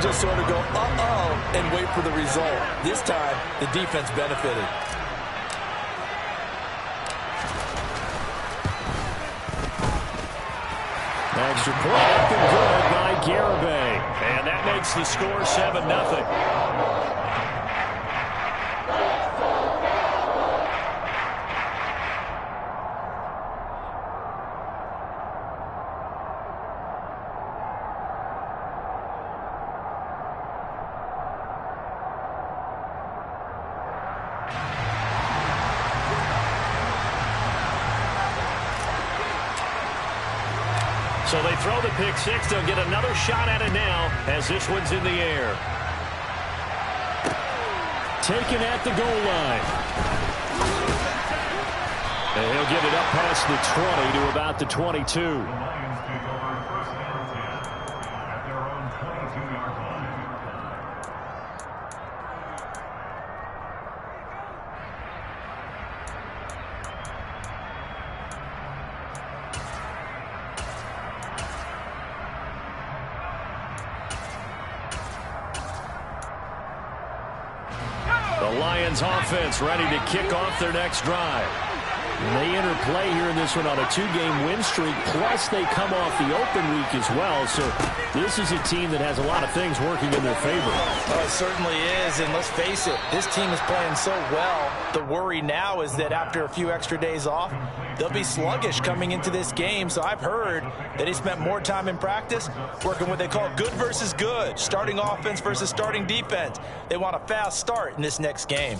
just sort of go, uh-oh, and wait for the result. This time, the defense benefited. Extra point up and good by Garibay. And that makes the score 7-0. So they throw the pick six. They'll get another shot at it now as this one's in the air. Taken at the goal line. And he'll get it up past the 20 to about the 22. The Lions offense ready to kick off their next drive. And they enter play here in this one on a 2-game win streak, plus they come off the open week as well. So this is a team that has a lot of things working in their favor. Oh, it certainly is, and let's face it, this team is playing so well. The worry now is that after a few extra days off, they'll be sluggish coming into this game. So I've heard that he spent more time in practice working what they call good versus good, starting offense versus starting defense. They want a fast start in this next game.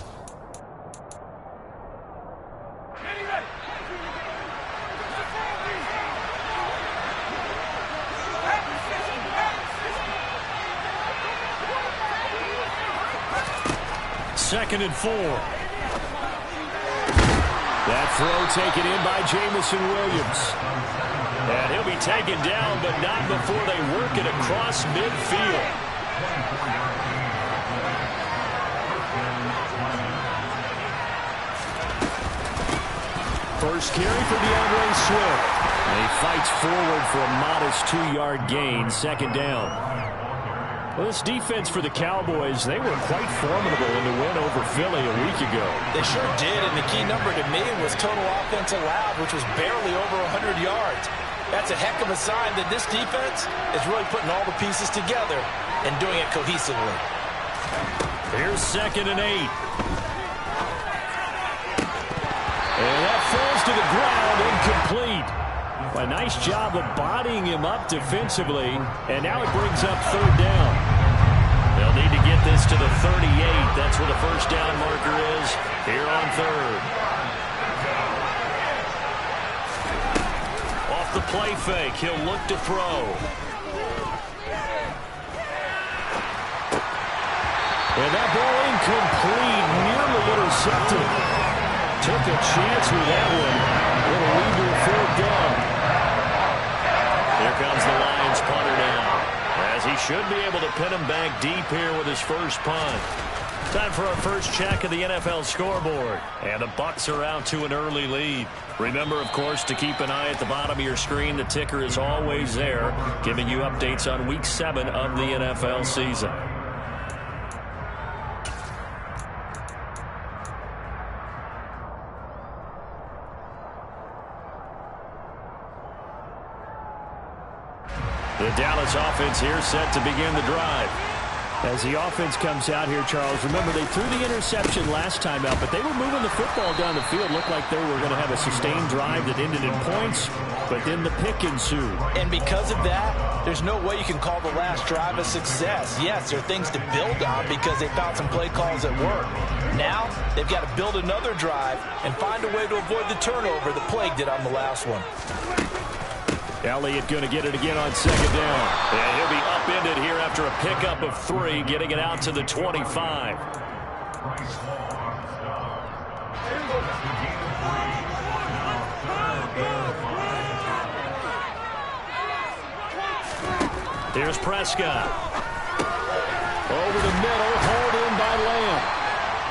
Second and 4. That throw taken in by Jameson Williams. And he'll be taken down, but not before they work it across midfield. First carry for DeAndre Swift. And he fights forward for a modest 2-yard gain, second down. Well, this defense for the Cowboys, they were quite formidable in the win over Philly a week ago. They sure did, and the key number to me was total offense allowed, which was barely over 100 yards. That's a heck of a sign that this defense is really putting all the pieces together and doing it cohesively. Here's second and 8. And that falls to the ground, incomplete. A nice job of bodying him up defensively, and now it brings up third down. They'll need to get this to the 38. That's where the first down marker is here on third. Off the play fake, he'll look to throw. And that ball incomplete, nearly intercepted. Took a chance with that one. It'll lead to a fourth down. Here comes the Lions punter now, as he should be able to pin him back deep here with his first punt. Time for our first check of the NFL scoreboard. And the Bucs are out to an early lead. Remember, of course, to keep an eye at the bottom of your screen. The ticker is always there, giving you updates on Week 7 of the NFL season. The Dallas offense here set to begin the drive. As the offense comes out here, Charles, remember they threw the interception last time out, but they were moving the football down the field. Looked like they were going to have a sustained drive that ended in points, but then the pick ensued. And because of that, there's no way you can call the last drive a success. Yes, there are things to build on because they found some play calls that work. Now, they've got to build another drive and find a way to avoid the turnover that plagued it on the last one. Elliott going to get it again on second down. And he'll be upended here after a pickup of 3, getting it out to the 25. Here's Prescott. Over the middle, hauled in by Lamb.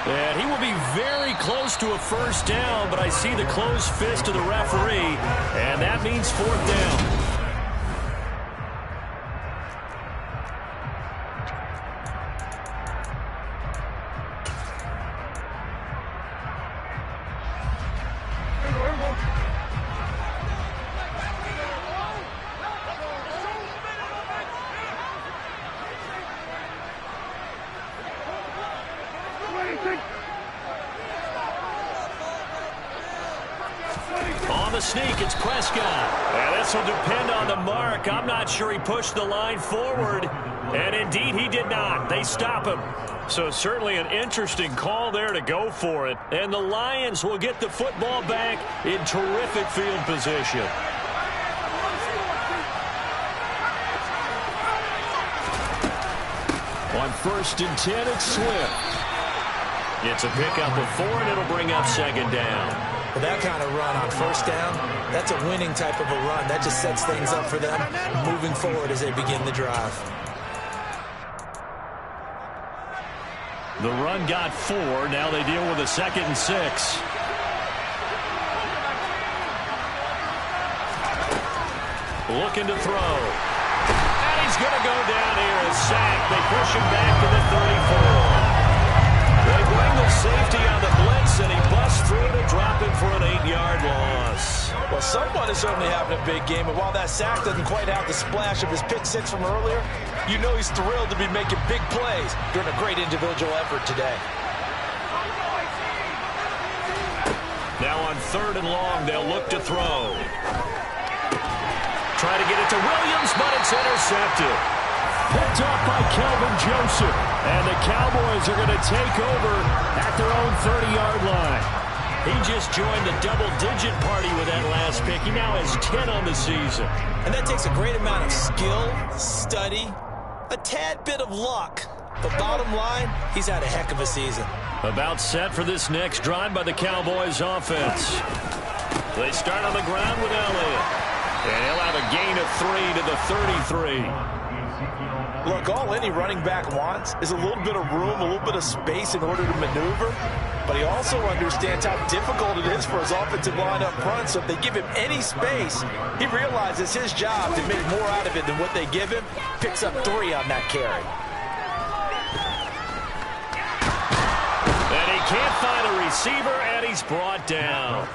And he will be very close to a first down, but I see the closed fist of the referee, and that means fourth down. the sneak. It's Prescott. And this will depend on the mark. I'm not sure he pushed the line forward. And indeed, he did not. They stop him. So certainly an interesting call there to go for it. And the Lions will get the football back in terrific field position. On 1st and 10, it's Swift. It's a pickup of 4, and it'll bring up 2nd down. Well, that kind of run on 1st down, that's a winning type of a run. That just sets things up for them moving forward as they begin the drive. The run got 4. Now they deal with a 2nd and 6. Looking to throw. And he's going to go down here. A sack. They push him back to the 34. They bring the safety on the blitz, and he busts through to drop him for an 8-yard loss. Well, someone is certainly having a big game, and while that sack doesn't quite have the splash of his pick six from earlier, you know he's thrilled to be making big plays during a great individual effort today. Now on 3rd and long, they'll look to throw. Try to get it to Williams, but it's intercepted. Picked off by Kelvin Joseph. And the Cowboys are going to take over at their own 30-yard line. He just joined the double-digit party with that last pick. He now has 10 on the season. And that takes a great amount of skill, study, a tad bit of luck. But bottom line, he's had a heck of a season. About set for this next drive by the Cowboys offense. They start on the ground with Elliott. And he'll have a gain of 3 to the 33. Look, all any running back wants is a little bit of room, a little bit of space in order to maneuver. But he also understands how difficult it is for his offensive line up front. So if they give him any space, he realizes his job to make more out of it than what they give him. Picks up 3 on that carry. And he can't find a receiver, and he's brought down.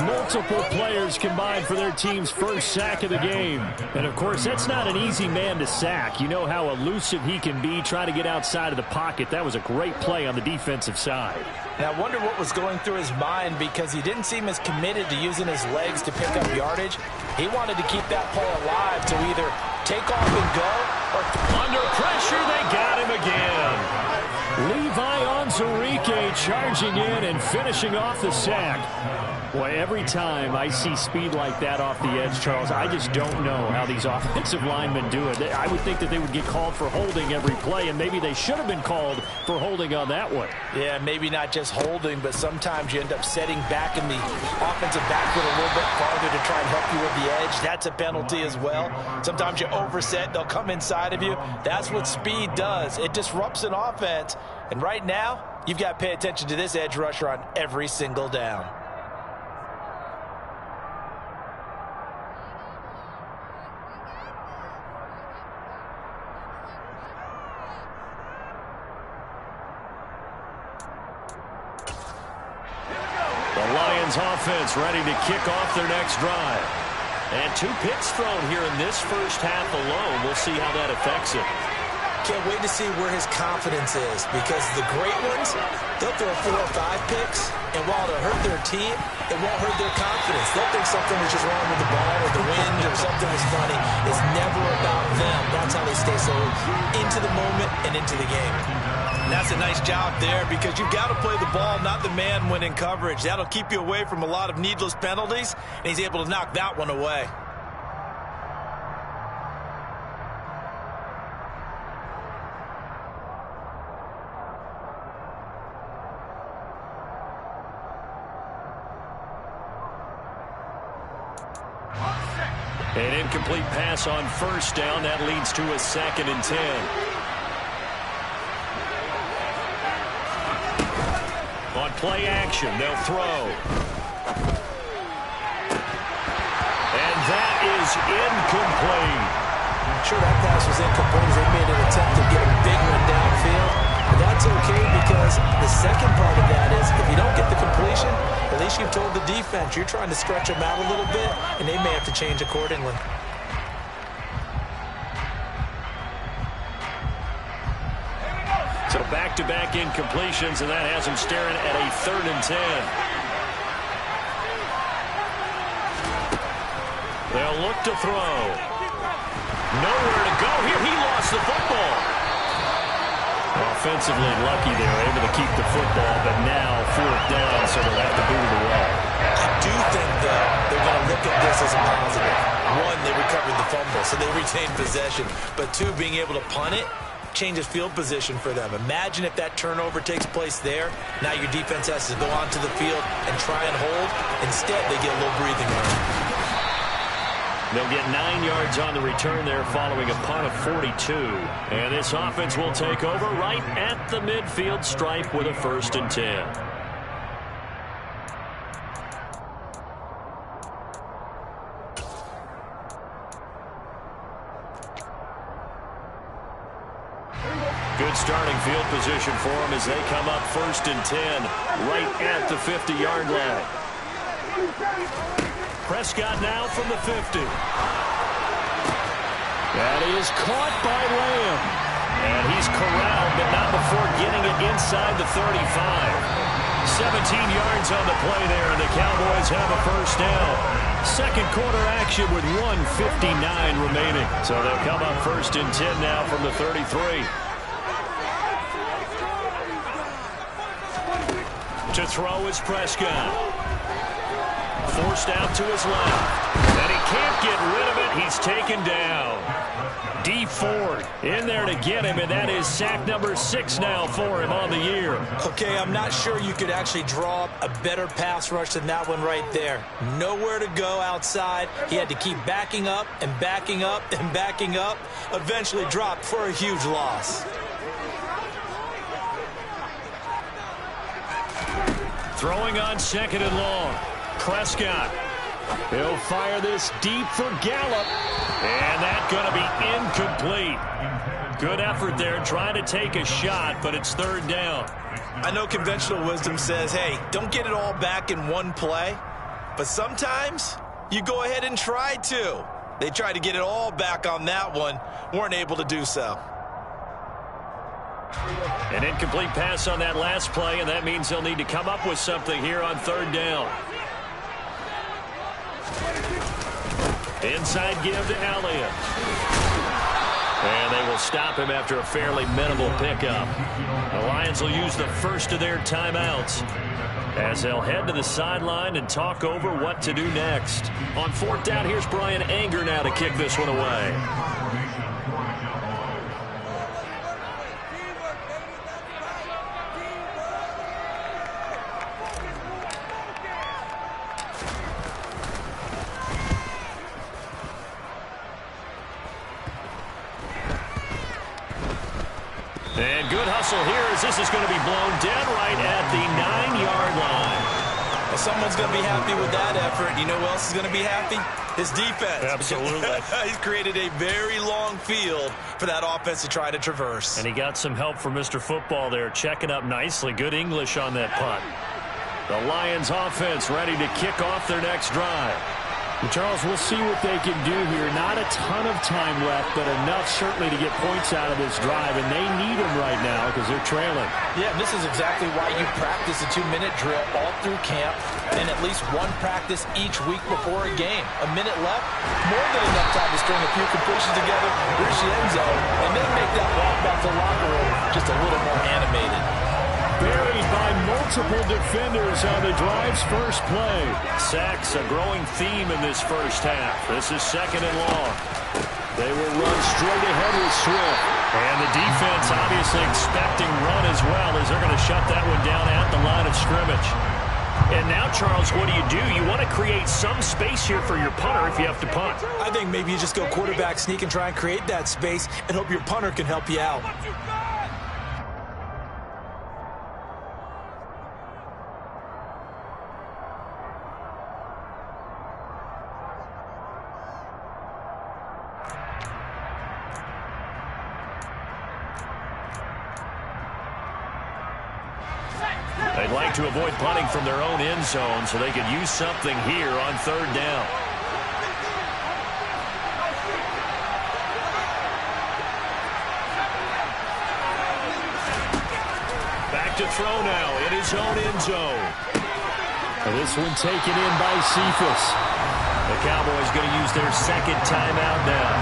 Multiple players combined for their team's first sack of the game. And, of course, that's not an easy man to sack. You know how elusive he can be trying to get outside of the pocket. That was a great play on the defensive side. Now, I wonder what was going through his mind because he didn't seem as committed to using his legs to pick up yardage. He wanted to keep that play alive to either take off and go or under pressure, they got him again. Levi Onwuzurike charging in and finishing off the sack. Boy, every time I see speed like that off the edge, Charles, I just don't know how these offensive linemen do it. I would think that they would get called for holding every play, and maybe they should have been called for holding on that one. Yeah, maybe not just holding, but sometimes you end up setting back in the offensive backfoot a little bit farther to try and help you with the edge. That's a penalty as well. Sometimes you overset, they'll come inside of you. That's what speed does. It disrupts an offense. And right now, you've got to pay attention to this edge rusher on every single down. The Lions offense ready to kick off their next drive. And 2 picks thrown here in this first half alone. We'll see how that affects it. Can't wait to see where his confidence is because the great ones, they'll throw 4 or 5 picks, and while it'll hurt their team, it won't hurt their confidence. They'll think something was just wrong with the ball or the wind or something was funny. It's never about them. That's how they stay so into the moment and into the game. And that's a nice job there because you've got to play the ball, not the man when in coverage. That'll keep you away from a lot of needless penalties, and he's able to knock that one away. An incomplete pass on first down. That leads to a 2nd and 10. On play action, they'll throw. And that is incomplete. Sure, that pass was incomplete as they made an attempt to get a big one downfield. But that's okay because the second part of that is if you don't get the completion, at least you've told the defense you're trying to stretch them out a little bit, and they may have to change accordingly. So back-to-back incompletions, and that has them staring at a 3rd and 10. They'll look to throw. Nowhere to go here. He lost the football. Offensively lucky they were able to keep the football, but now 4th down, so they'll have to boot it away. I do think, though, they're going to look at this as a positive. One, they recovered the fumble, so they retained possession. But two, being able to punt it changes field position for them. Imagine if that turnover takes place there. Now your defense has to go onto the field and try and hold. Instead, they get a little breathing room. They'll get 9 yards on the return there following a punt of 42. And this offense will take over right at the midfield stripe with a 1st and 10. Good starting field position for them as they come up 1st and 10 right at the 50-yard line. Prescott now from the 50. That is caught by Lamb. And he's corralled, but not before getting it inside the 35. 17 yards on the play there, and the Cowboys have a 1st down. Second quarter action with 1:59 remaining. So they'll come up 1st and 10 now from the 33. To throw is Prescott. Forced out to his left. And he can't get rid of it. He's taken down. D Ford in there to get him, and that is sack number 6 now for him on the year. Okay, I'm not sure you could actually draw up a better pass rush than that one right there. Nowhere to go outside. He had to keep backing up and backing up and backing up. Eventually dropped for a huge loss. Throwing on 2nd and long. Prescott. He'll fire this deep for Gallup. And that's going to be incomplete. Good effort there trying to take a shot, but it's 3rd down. I know conventional wisdom says, hey, don't get it all back in one play. But sometimes you go ahead and try to. They tried to get it all back on that one. Weren't able to do so. An incomplete pass on that last play, and that means they'll need to come up with something here on 3rd down. Inside give to Elliott. And they will stop him after a fairly minimal pickup. The Lions will use the first of their timeouts as they'll head to the sideline and talk over what to do next. On 4th down, here's Brian Anger now to kick this one away. And good hustle here as this is going to be blown dead right at the 9-yard line. Well, someone's going to be happy with that effort. You know who else is going to be happy? His defense. Absolutely. He's created a very long field for that offense to try to traverse. And he got some help from Mr. Football there, checking up nicely. Good English on that punt. The Lions offense ready to kick off their next drive. And Charles, we'll see what they can do here. Not a ton of time left, but enough certainly to get points out of this drive, and they need them right now because they're trailing. Yeah, this is exactly why you practice a 2-minute drill all through camp and at least one practice each week before a game. A minute left, more than enough time to string a few completions together, reach the end zone, and then make that walk back to the locker room just a little more animated. Buried by multiple defenders on the drive's first play. Sacks, a growing theme in this first half. This is 2nd and long. They will run straight ahead with Swift. And the defense obviously expecting run as well as they're going to shut that one down at the line of scrimmage. And now, Charles, what do? You want to create some space here for your punter if you have to punt. I think maybe you just go quarterback sneak and try and create that space and hope your punter can help you out. They'd like to avoid punting from their own end zone so they could use something here on 3rd down. Back to throw now in his own end zone. And this one taken in by Cephas. The Cowboys going to use their second timeout now,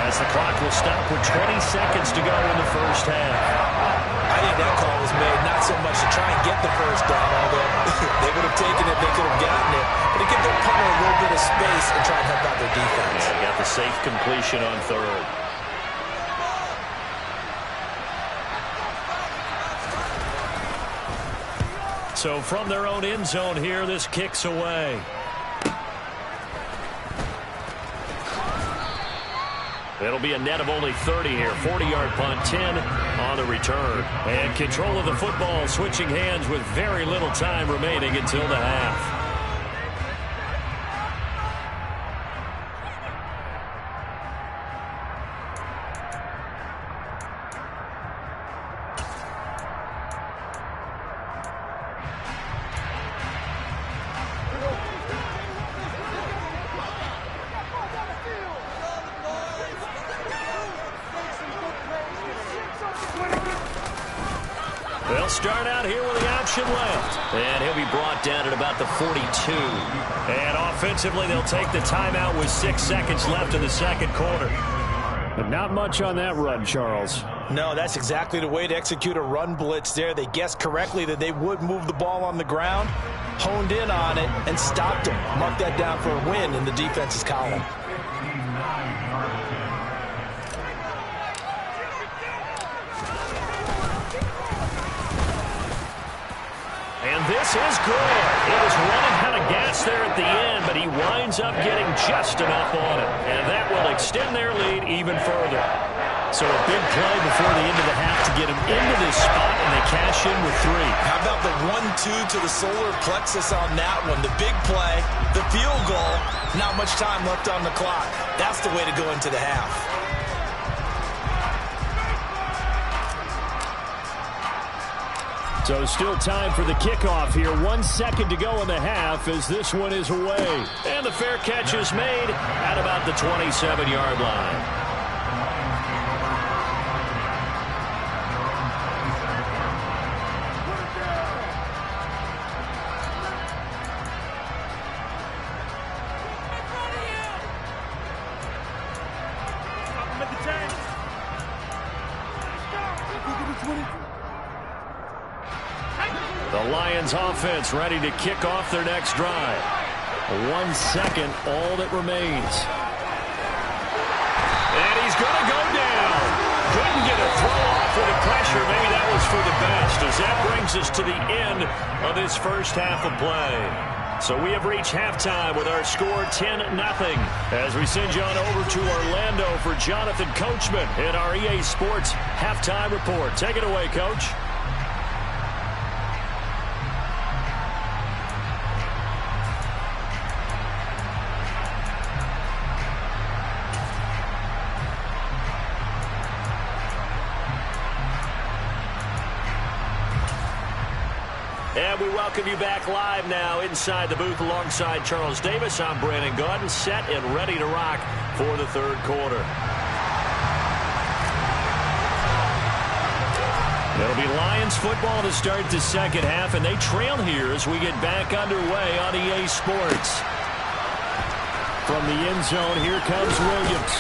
as the clock will stop with 20 seconds to go in the first half. I think that call was made not so much to try and get the first down, although they would have taken it, they could have gotten it, but to give their punter a little bit of space and try and help out their defense. Yeah, got the safe completion on third. So from their own end zone here, this kicks away. It'll be a net of only 30 here. 40-yard punt, 10 on the return. And control of the football switching hands with very little time remaining until the half. They'll start out here with the option left. And he'll be brought down at about the 42. And offensively, they'll take the timeout with 6 seconds left in the second quarter. But not much on that run, Charles. No, that's exactly the way to execute a run blitz there. They guessed correctly that they would move the ball on the ground, honed in on it, and stopped him. Mark that down for a win in the defense's column. And this is good. He was running out of gas there at the end, but he winds up getting just enough on it. And that will extend their lead even further. So a big play before the end of the half to get him into this spot, and they cash in with 3. How about the 1-2 to the solar plexus on that one? The big play, the field goal, not much time left on the clock. That's the way to go into the half. So still time for the kickoff here. 1 second to go in the half as this one is away. And the fair catch is made at about the 27-yard line. The Lions offense ready to kick off their next drive. 1 second, all that remains. And he's going to go down. Couldn't get a throw off with the pressure. Maybe that was for the best, as that brings us to the end of this first half of play. So we have reached halftime with our score 10-0. As we send you on over to Orlando for Jonathan Coachman in our EA Sports halftime report. Take it away, Coach. And we welcome you back live now inside the booth alongside Charles Davis. I'm Brandon Gaudin, set and ready to rock for the third quarter. It'll be Lions football to start the second half, and they trail here as we get back underway on EA Sports. From the end zone, here comes Williams.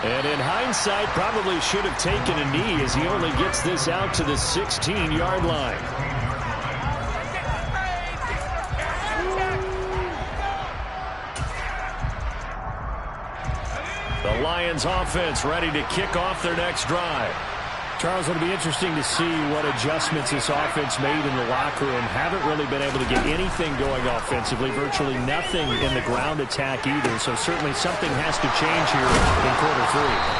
And in hindsight, probably should have taken a knee as he only gets this out to the 16-yard line. The Lions offense ready to kick off their next drive. Charles, it'll be interesting to see what adjustments this offense made in the locker room. Haven't really been able to get anything going offensively, virtually nothing in the ground attack either. So certainly something has to change here in quarter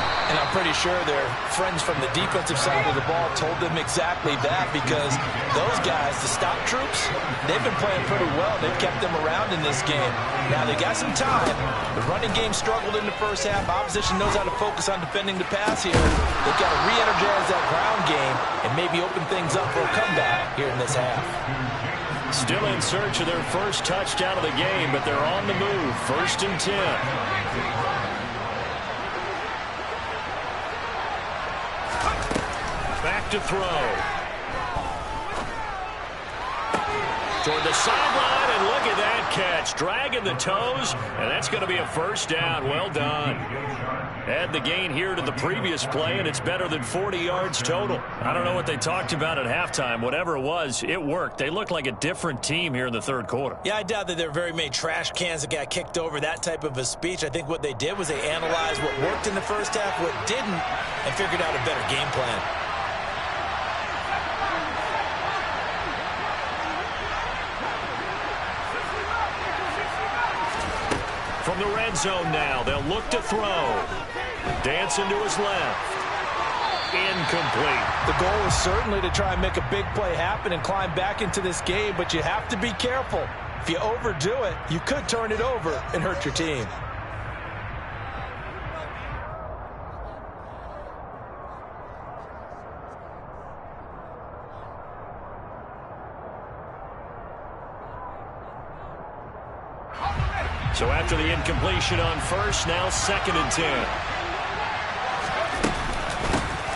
3. And I'm pretty sure their friends from the defensive side of the ball told them exactly that, because those guys, the stop troops, they've been playing pretty well. They've kept them around in this game. Now they got some time. The running game struggled in the first half. Opposition knows how to focus on defending the pass here. They've got to re-energize that ground game and maybe open things up for a comeback here in this half. Still in search of their first touchdown of the game, but they're on the move. 1st and 10. Back to throw. toward the sideline, and look at that catch. Dragging the toes, and that's going to be a first down. Well done. Add the gain here to the previous play, and it's better than 40 yards total. I don't know what they talked about at halftime. Whatever it was, it worked. They look like a different team here in the third quarter. Yeah, I doubt that there were very many trash cans that got kicked over, that type of a speech. I think what they did was they analyzed what worked in the first half, what didn't, and figured out a better game plan. From the red zone now, they'll look to throw. Dancing to his left. Incomplete. The goal is certainly to try and make a big play happen and climb back into this game, but you have to be careful. If you overdo it, you could turn it over and hurt your team. So after the incompletion on first, now 2nd and 10.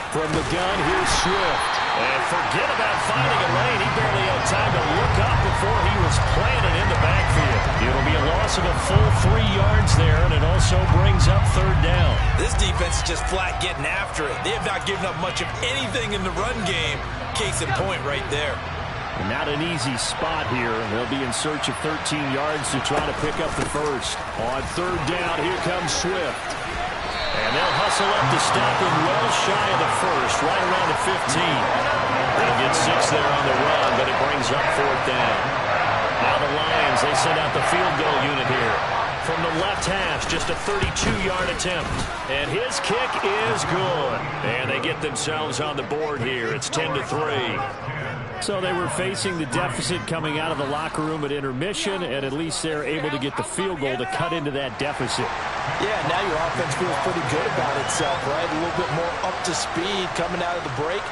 From the gun, here's Swift. And forget about finding a lane. He barely had time to look up before he was planted in the backfield. It'll be a loss of a full 3 yards there, and it also brings up 3rd down. This defense is just flat getting after it. They have not given up much of anything in the run game. Case in point right there. And not an easy spot here. They'll be in search of 13 yards to try to pick up the first. On 3rd down, here comes Swift. And they'll hustle up to stop him well shy of the first, right around the 15. They'll get 6 there on the run, but it brings up 4th down. Now the Lions, they send out the field goal unit here. From the left hash, just a 32-yard attempt. And his kick is good. And they get themselves on the board here. It's 10-3. So they were facing the deficit coming out of the locker room at intermission, and at least they're able to get the field goal to cut into that deficit. Yeah, now your offense feels pretty good about itself, right? A little bit more up to speed coming out of the break.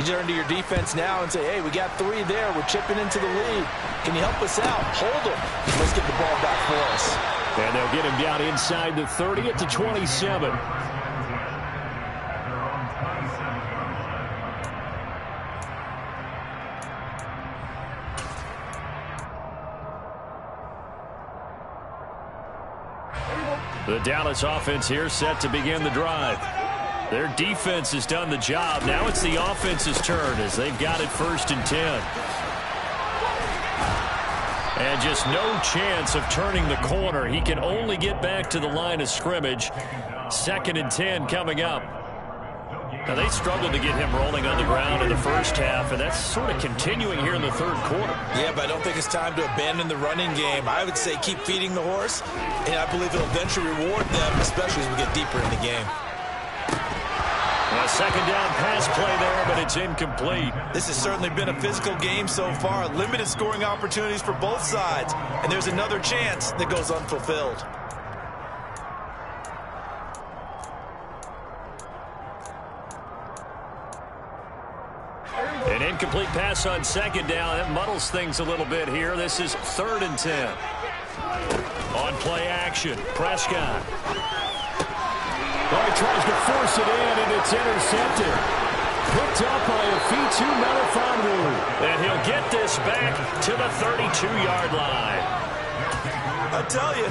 You turn to your defense now and say, hey, we got 3 there. We're chipping into the lead. Can you help us out? Hold them. Let's get the ball back for us. And they'll get him down inside the 30 at the 27. The Dallas offense here set to begin the drive. Their defense has done the job. Now it's the offense's turn as they've got it 1st and 10. And just no chance of turning the corner. He can only get back to the line of scrimmage. 2nd and 10 coming up. Now they struggled to get him rolling on the ground in the first half, and that's sort of continuing here in the 3rd quarter. Yeah, but I don't think it's time to abandon the running game. I would say keep feeding the horse, and I believe it'll eventually reward them, especially as we get deeper in the game. A 2nd down pass play there, but it's incomplete. This has certainly been a physical game so far. Limited scoring opportunities for both sides, and there's another chance that goes unfulfilled. An incomplete pass on 2nd down. That muddles things a little bit here. This is 3rd and 10. On play action, Prescott. Well, he tries to force it in, and it's intercepted. Picked up by Afitu Melifonwu. And he'll get this back to the 32-yard line. I tell you,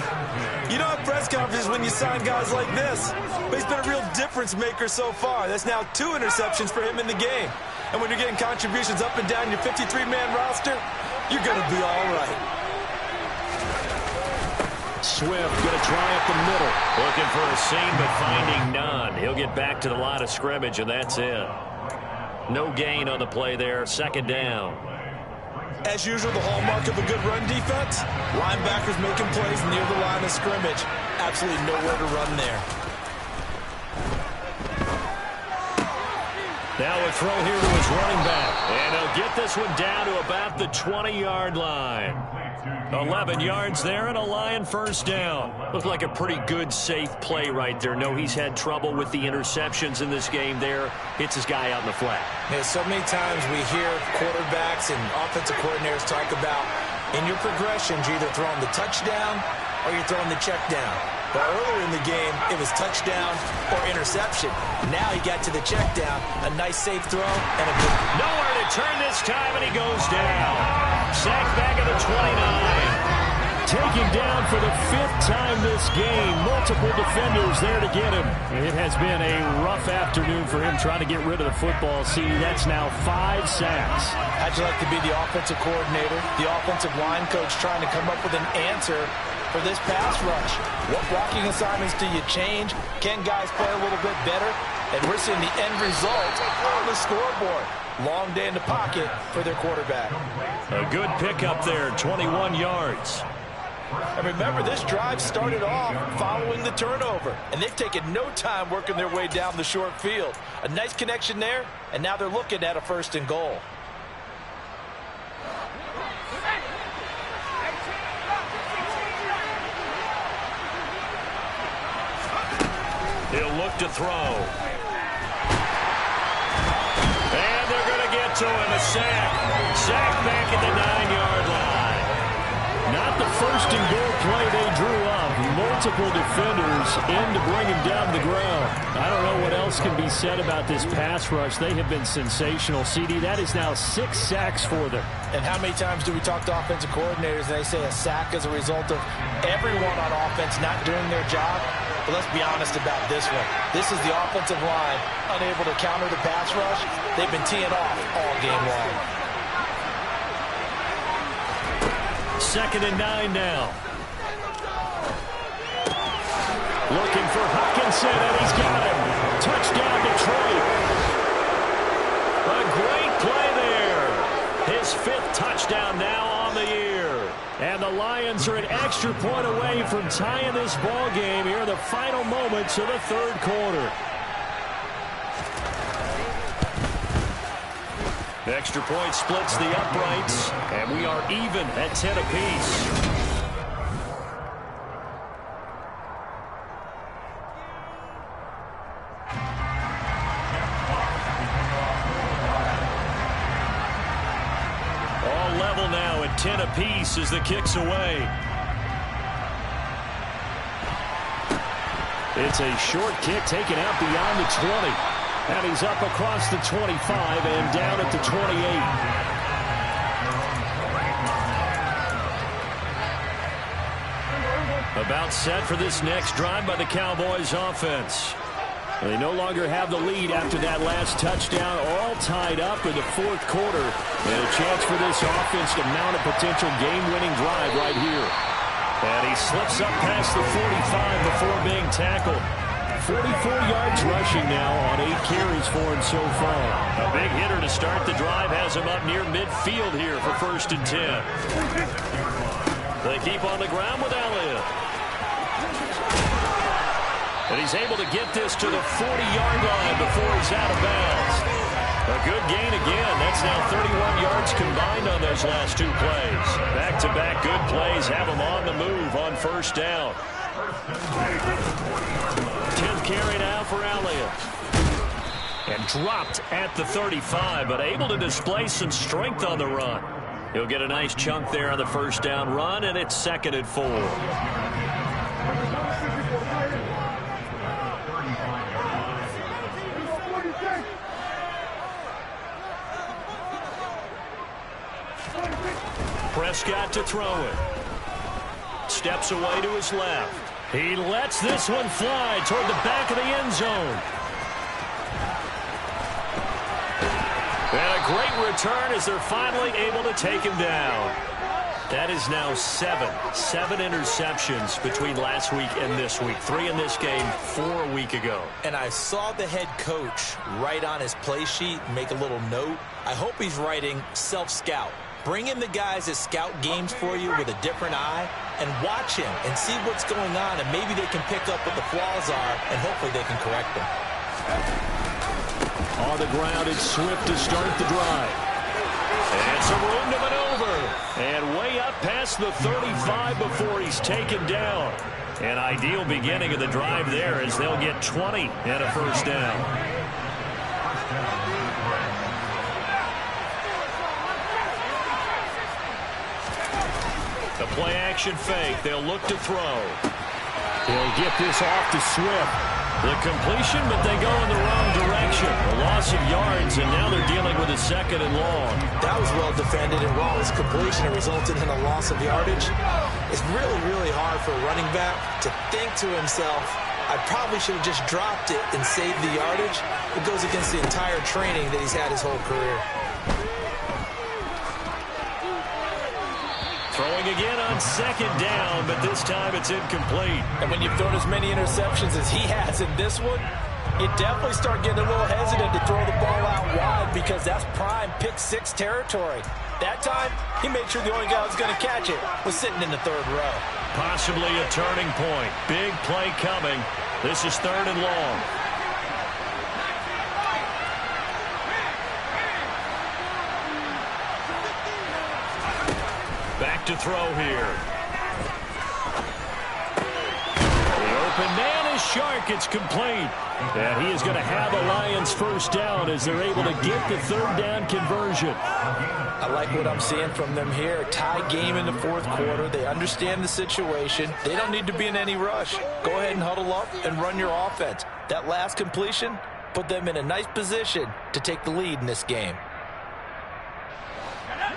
you don't have press conferences when you sign guys like this. But he's been a real difference maker so far. That's now 2 interceptions for him in the game. And when you're getting contributions up and down your 53-man roster, you're going to be all right. Swift going to try up the middle. Looking for a seam, but finding none. He'll get back to the line of scrimmage, and that's it. No gain on the play there. 2nd down. As usual, the hallmark of a good run defense, linebackers making plays near the line of scrimmage. Absolutely nowhere to run there. Now a throw here to his running back. And he'll get this one down to about the 20-yard line. 11 yards there and a Lion 1st down. Looked like a pretty good, safe play right there. No, he's had trouble with the interceptions in this game there. Hits his guy out in the flat. Yeah, so many times we hear quarterbacks and offensive coordinators talk about in your progressions, you're either throwing the touchdown or you're throwing the check down. But earlier in the game, it was touchdown or interception. Now he got to the check down, a nice safe throw, and a good... Nowhere to turn this time, and he goes down. Sacked back at the 29. Taken down for the 5th time this game. Multiple defenders there to get him. It has been a rough afternoon for him trying to get rid of the football. See, that's now 5 sacks. How'd you like to be the offensive coordinator, the offensive line coach trying to come up with an answer for this pass rush? What blocking assignments do you change? Can guys play a little bit better? And we're seeing the end result on the scoreboard. Long day in the pocket for their quarterback. A good pickup there, 21 yards. And remember, this drive started off following the turnover, and they've taken no time working their way down the short field. A nice connection there, and now they're looking at a 1st and goal. He'll look to throw. And they're going to get to him, a sack. Sack back at the 9-yard line. Not the 1st and goal play they drew up. Multiple defenders in to bring him down to the ground. I don't know what else can be said about this pass rush. They have been sensational. CD, that is now 6 sacks for them. And how many times do we talk to offensive coordinators and they say a sack is a result of everyone on offense not doing their job? But let's be honest about this one. This is the offensive line unable to counter the pass rush. They've been teeing off all game long. 2nd and 9 now. Looking for Hutchinson, and he's got him. Touchdown, Detroit. A great play there. His 5th touchdown now on the year. And the Lions are an extra point away from tying this ball game here in the final moments of the 3rd quarter. The extra point splits the uprights, and we are even at 10 apiece. All level now at 10 apiece as the kick's away. It's a short kick taken out beyond the 20. And he's up across the 25 and down at the 28. About set for this next drive by the Cowboys offense. They no longer have the lead after that last touchdown, all tied up in the 4th quarter. And a chance for this offense to mount a potential game-winning drive right here. And he slips up past the 45 before being tackled. 44 yards rushing now on 8 carries for him so far. A big hitter to start the drive has him up near midfield here for 1st and 10. They keep on the ground with Elliott. And he's able to get this to the 40-yard line before he's out of bounds. A good gain again. That's now 31 yards combined on those last 2 plays. Back-to-back good plays have him on the move on 1st down. 10th carry now for Elliott. And dropped at the 35, but able to display some strength on the run. He'll get a nice chunk there on the 1st down run, and it's 2nd and 4. Prescott to throw it. Steps away to his left. He lets this one fly toward the back of the end zone. And a great return as they're finally able to take him down. That is now 7 interceptions between last week and this week. 3 in this game, 4 a week ago. And I saw the head coach write on his play sheet, make a little note. I hope he's writing self-scout. Bring in the guys that scout games for you with a different eye and watch him and see what's going on, and maybe they can pick up what the flaws are, and hopefully they can correct them. On the ground, it's Swift to start the drive. And some room to maneuver. And way up past the 35 before he's taken down. An ideal beginning of the drive there as they'll get 20 and a 1st down. The play-action fake. They'll look to throw. He'll get this off to Swift. The completion, but they go in the wrong direction. A loss of yards, and now they're dealing with a 2nd and long. That was well defended, and while his completion resulted in a loss of yardage, it's really, really hard for a running back to think to himself, I probably should have just dropped it and saved the yardage. It goes against the entire training that he's had his whole career. Throwing again on 2nd down, but this time it's incomplete. And when you've thrown as many interceptions as he has in this one, you definitely start getting a little hesitant to throw the ball out wide because that's prime pick-6 territory. That time, he made sure the only guy who was going to catch it was sitting in the 3rd row. Possibly a turning point. Big play coming. This is 3rd and long. Back to throw here. The open man is Shark. It's complete. And he is going to have a Lions 1st down as they're able to get the 3rd down conversion. I like what I'm seeing from them here. Tie game in the 4th quarter. They understand the situation. They don't need to be in any rush. Go ahead and huddle up and run your offense. That last completion put them in a nice position to take the lead in this game.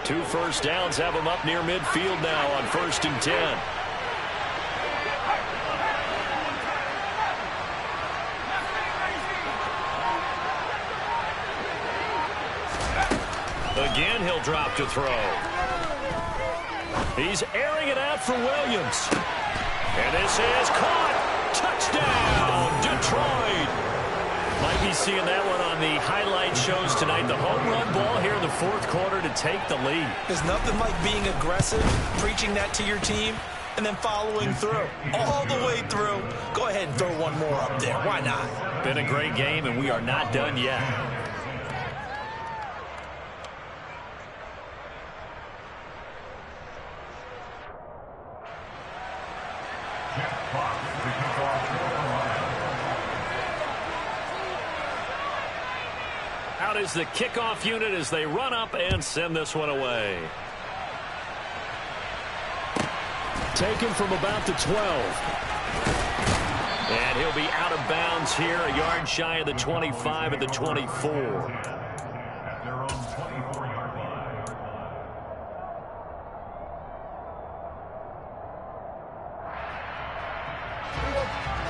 2 first downs have them up near midfield now on 1st and 10. Again, he'll drop to throw. He's airing it out for Williams. And this is caught. Touchdown, Detroit. Might be seeing that one on the highlight shows tonight. The home run ball here in the 4th quarter to take the lead. There's nothing like being aggressive, preaching that to your team, and then following through. All the way through. Go ahead and throw one more up there. Why not? Been a great game, and we are not done yet. Out is the kickoff unit as they run up and send this one away. Taken from about the 12. And he'll be out of bounds here, a yard shy of the 25 at the 24.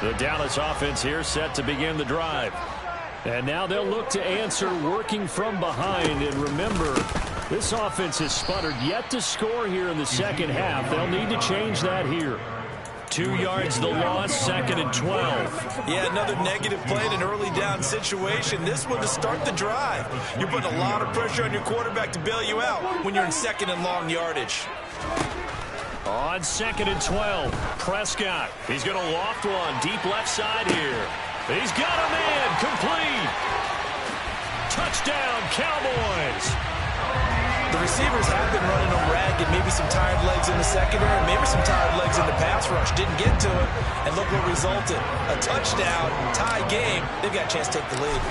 The Dallas offense here set to begin the drive. And now they'll look to answer working from behind. And remember, this offense has sputtered yet to score here in the 2nd half. They'll need to change that here. 2 yards the loss, 2nd and 12. Yeah, another negative play in an early down situation. This one to start the drive. You're putting a lot of pressure on your quarterback to bail you out when you're in 2nd and long yardage. On 2nd and 12, Prescott. He's going to loft one deep left side here. He's got a man, complete. Touchdown, Cowboys. The receivers have been running them ragged, maybe some tired legs in the secondary, maybe some tired legs in the pass rush. Didn't get to it, and look what resulted. A touchdown, tie game. They've got a chance to take the lead.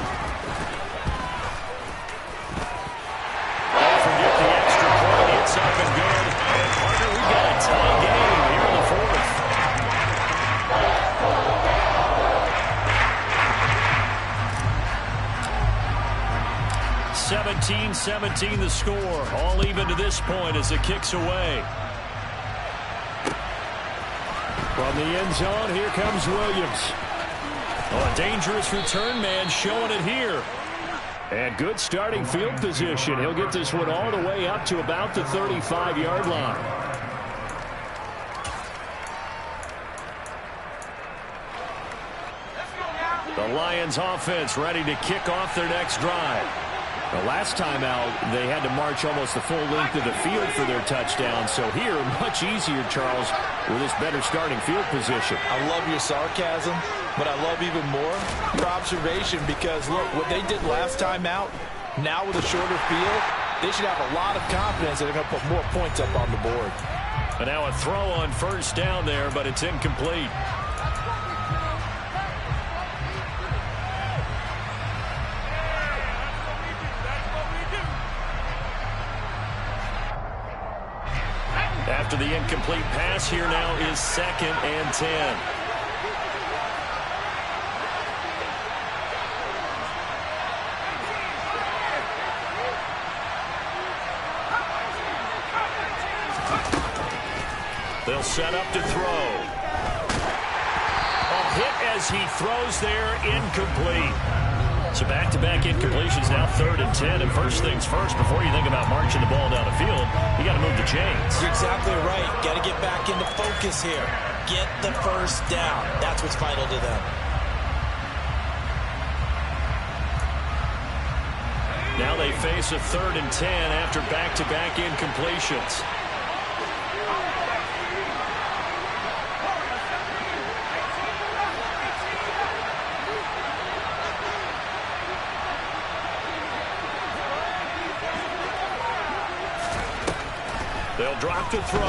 Don't forget the extra point. It's up and good. And partner, we've got a tie game here in the 4th. 17-17 the score. All even to this point as it kicks away. From the end zone, here comes Williams. Oh, a dangerous return man showing it here. And good starting field position. He'll get this one all the way up to about the 35-yard line. The Lions offense ready to kick off their next drive. The last time out, they had to march almost the full length of the field for their touchdown. So here, much easier, Charles, with this better starting field position. I love your sarcasm, but I love even more your observation because, look, what they did last time out, now with a shorter field, they should have a lot of confidence that they're going to put more points up on the board. And now a throw on 1st down there, but it's incomplete. After the incomplete pass, here now is 2nd and 10. They'll set up to throw. A hit as he throws there, incomplete. So back-to-back incompletions, now 3rd and 10. And first things first, before you think about marching the ball down the field, you got to move the chains. You're exactly right. Got to get back into focus here. Get the first down. That's what's vital to them. Now they face a 3rd and 10 after back-to-back incompletions. They'll drop to throw.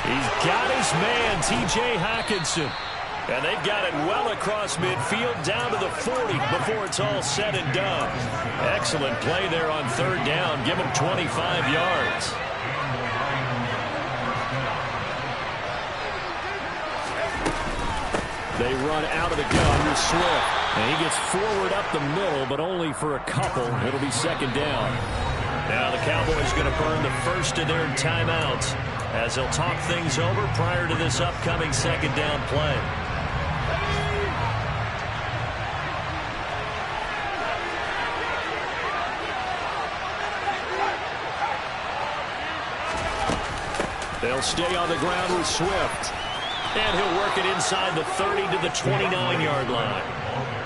He's got his man, T.J. Hockenson. And they've got it well across midfield down to the 40 before it's all said and done. Excellent play there on 3rd down. Give him 25 yards. They run out of the gun with Swift. And he gets forward up the middle, but only for a couple. It'll be 2nd down. Now the Cowboys going to burn the first of their timeouts as they'll talk things over prior to this upcoming 2nd down play. They'll stay on the ground with Swift. And he'll work it inside the 30 to the 29-yard line.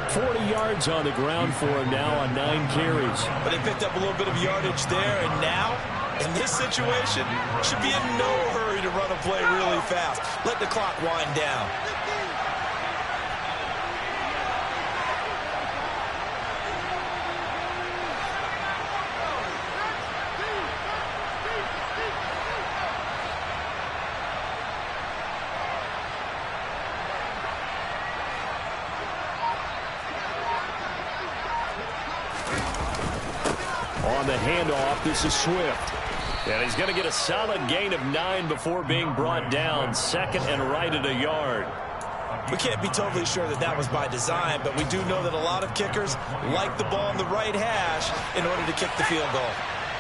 40 yards on the ground for him now on 9 carries. But they picked up a little bit of yardage there, and now, in this situation, should be in no hurry to run a play really fast. Let the clock wind down. On the handoff, this is Swift. And he's going to get a solid gain of 9 before being brought down. 2nd and right at a yard. We can't be totally sure that that was by design, but we do know that a lot of kickers like the ball in the right hash in order to kick the field goal.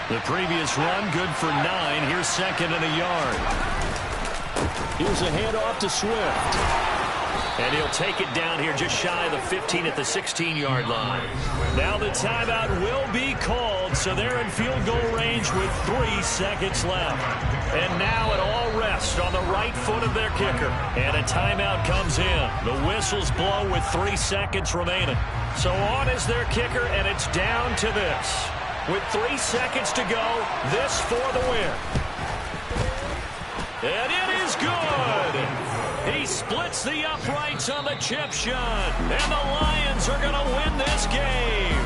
The previous run, good for 9. Here's 2nd and a yard. Here's a handoff to Swift. And he'll take it down here just shy of the 15 at the 16-yard line. Now the timeout will be called, so they're in field goal range with 3 seconds left. And now it all rests on the right foot of their kicker. And a timeout comes in. The whistles blow with 3 seconds remaining. So on is their kicker, and it's down to this. With 3 seconds to go, this for the win. And it is good. He splits the uprights on the chip shot. And the Lions are going to win this game.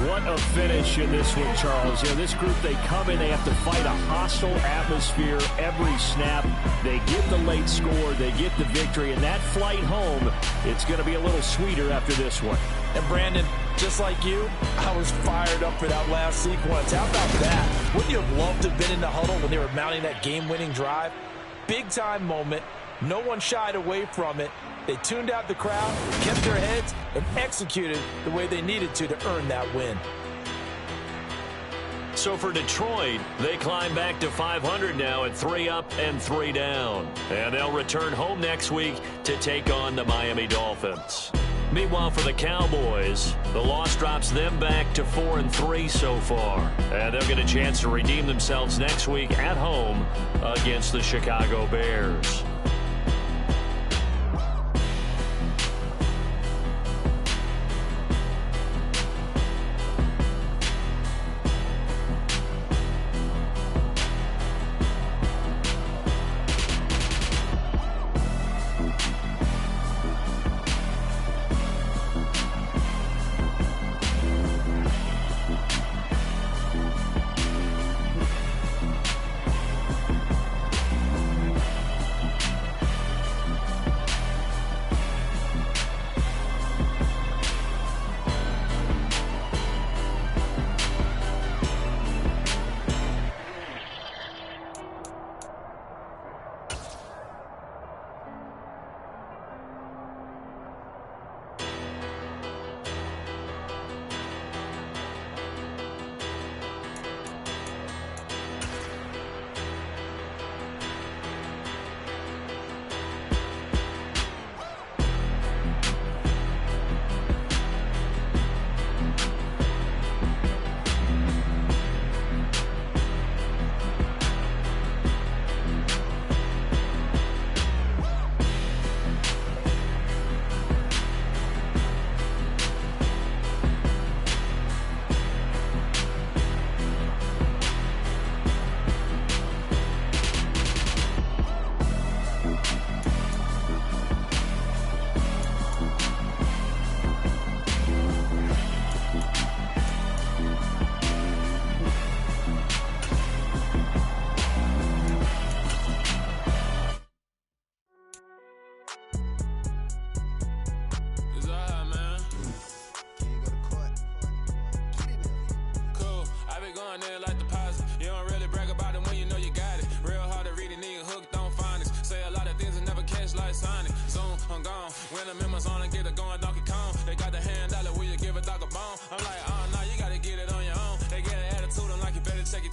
What a finish in this one, Charles. You know, this group, they come in, they have to fight a hostile atmosphere every snap. They get the late score, they get the victory, and that flight home, it's going to be a little sweeter after this one. And Brandon, just like you, I was fired up for that last sequence. How about that? Wouldn't you have loved to have been in the huddle when they were mounting that game-winning drive? Big-time moment. No one shied away from it. They tuned out the crowd, kept their heads, and executed the way they needed to earn that win. So for Detroit, they climb back to 500 now at 3 up and 3 down. And they'll return home next week to take on the Miami Dolphins. Meanwhile, for the Cowboys, the loss drops them back to 4 and 3 so far. And they'll get a chance to redeem themselves next week at home against the Chicago Bears.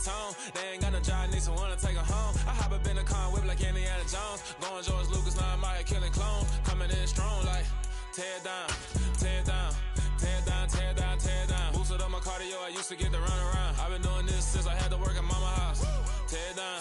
tone. They ain't got no job, need someone to take her home. I hop up in the car, whip like Indiana Jones. Going George Lucas, now I'm out here killing clones. Coming in strong like, tear it down, tear it down. Tear down, tear down, tear down. Boosted up my cardio, I used to get to run around. I've been doing this since I had to work at mama house. Tear down,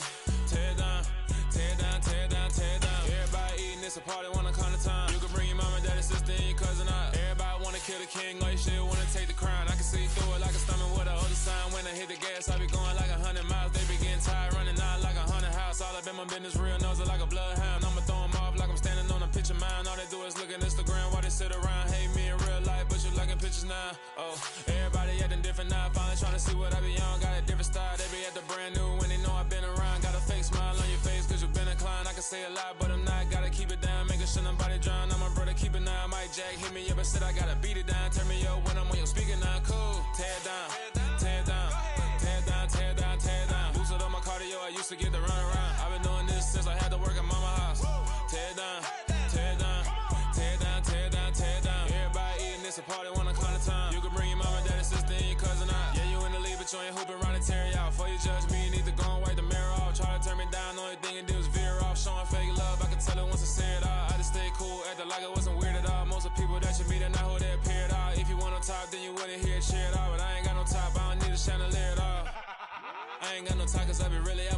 tear down, tear down, tear down, tear down. Everybody eating, it's a party, wanna come to time. You can bring your mama, daddy, sister, and your cousin out. Everybody wanna kill the king, or you shit wanna take the crown. I can see through it like a stomach with a other sign. When I hit the gas, I be going like 100 miles. They be getting tired, running out like 100 house. All up in my business, real nose like a bloodhound. I'ma throw them off like I'm standing on a picture mound. All they do is look at Instagram while they sit around. Hate me in real life, but you liking pictures now. Oh, everybody acting different now. Finally trying to see what I be on. Got a different style. They be at the brand new when they know I've been around. Got a fake smile on your face cause you been inclined. I can say a lot, but I'm not. Gotta keep it down, making sure nobody drown. I'm my brother, keep it now. Mike Jack hit me up and said I gotta beat it down. Turn me up when I'm on your speaker now. Cool, tear down, tear down, tear down, tear down, tear down. Boosted up my cardio, I used to get to run around. I've been doing this since I had to work at mama house. Tear down, tear down, tear down, tear down, tear down. Everybody eating, it's a party, wanna come to time. You can bring your mama, daddy, sister, and your cousin out. Yeah, you in the lead, but you ain't hooping around and tear out. Before you judge me, you need to go and wipe the mirror off. Try to turn me down, only thing you do is veer off. Showing fake love, I can tell it once I say it all. I just stay cool, acting like it wasn't weird at all. Most of the people that you meet are not who they appear at all. If you want on top, then you wouldn't hear it, cheer it all. But I ain't got no top, I don't need a chandelier at all. I ain't got no top, cause I be really out